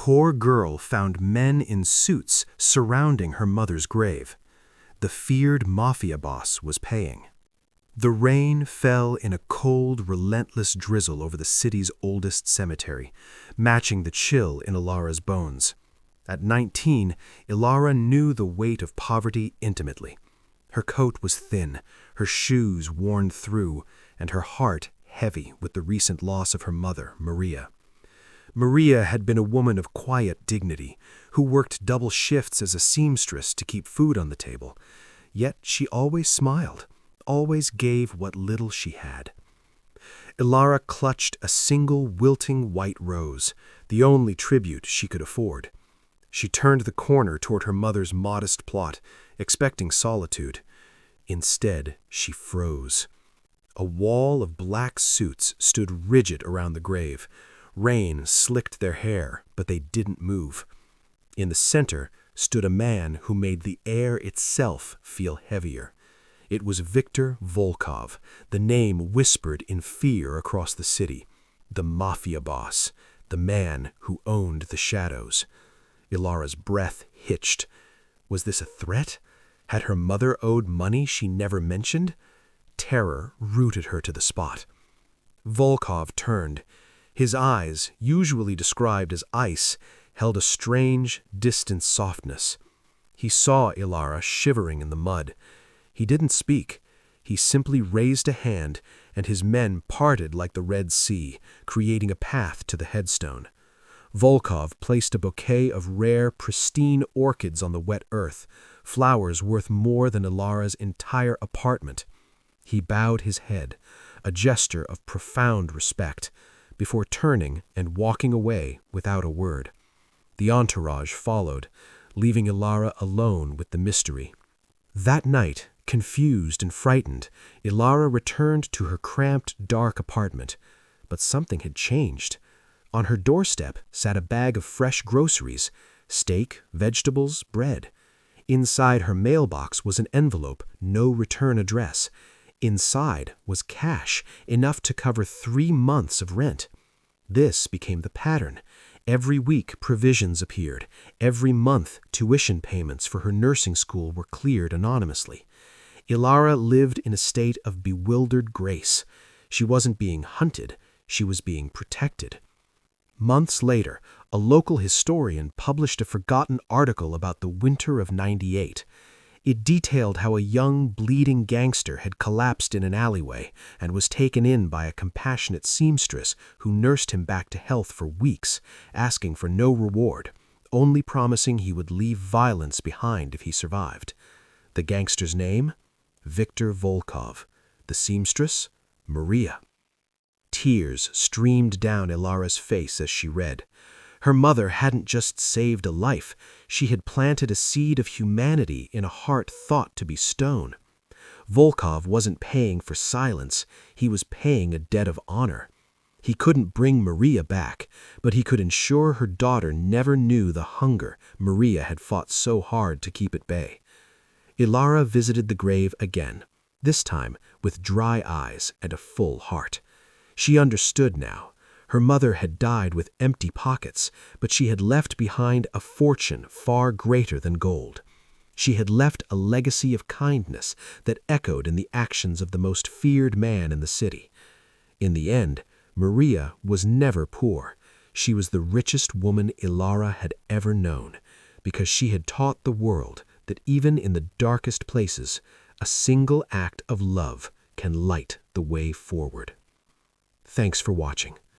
poor girl found men in suits surrounding her mother's grave. The feared Mafia boss was paying. The rain fell in a cold, relentless drizzle over the city's oldest cemetery, matching the chill in Elara's bones. At 19, Elara knew the weight of poverty intimately. Her coat was thin, her shoes worn through, and her heart heavy with the recent loss of her mother, Maria. Maria had been a woman of quiet dignity, who worked double shifts as a seamstress to keep food on the table. Yet she always smiled, always gave what little she had. Elara clutched a single wilting white rose, the only tribute she could afford. She turned the corner toward her mother's modest plot, expecting solitude. Instead, she froze. A wall of black suits stood rigid around the grave. Rain slicked their hair, but they didn't move. In the center stood a man who made the air itself feel heavier. It was Victor Volkov, the name whispered in fear across the city. The Mafia boss, the man who owned the shadows. Elara's breath hitched. Was this a threat? Had her mother owed money she never mentioned? Terror rooted her to the spot. Volkov turned. His eyes, usually described as ice, held a strange, distant softness. He saw Elara shivering in the mud. He didn't speak. He simply raised a hand, and his men parted like the Red Sea, creating a path to the headstone. Volkov placed a bouquet of rare, pristine orchids on the wet earth, flowers worth more than Elara's entire apartment. He bowed his head, a gesture of profound respect, before turning and walking away without a word. The entourage followed, leaving Elara alone with the mystery. That night, confused and frightened, Elara returned to her cramped, dark apartment. But something had changed. On her doorstep sat a bag of fresh groceries, steak, vegetables, bread. Inside her mailbox was an envelope, no return address. Inside was cash, enough to cover 3 months of rent. This became the pattern. Every week provisions appeared. Every month tuition payments for her nursing school were cleared anonymously. Elara lived in a state of bewildered grace. She wasn't being hunted, she was being protected. Months later, a local historian published a forgotten article about the winter of '98. It detailed how a young, bleeding gangster had collapsed in an alleyway and was taken in by a compassionate seamstress who nursed him back to health for weeks, asking for no reward, only promising he would leave violence behind if he survived. The gangster's name? Victor Volkov. The seamstress? Maria. Tears streamed down Elara's face as she read. Her mother hadn't just saved a life, she had planted a seed of humanity in a heart thought to be stone. Volkov wasn't paying for silence, he was paying a debt of honor. He couldn't bring Maria back, but he could ensure her daughter never knew the hunger Maria had fought so hard to keep at bay. Elara visited the grave again, this time with dry eyes and a full heart. She understood now. Her mother had died with empty pockets, but she had left behind a fortune far greater than gold. She had left a legacy of kindness that echoed in the actions of the most feared man in the city. In the end, Maria was never poor. She was the richest woman Elara had ever known, because she had taught the world that even in the darkest places, a single act of love can light the way forward. Thanks for watching.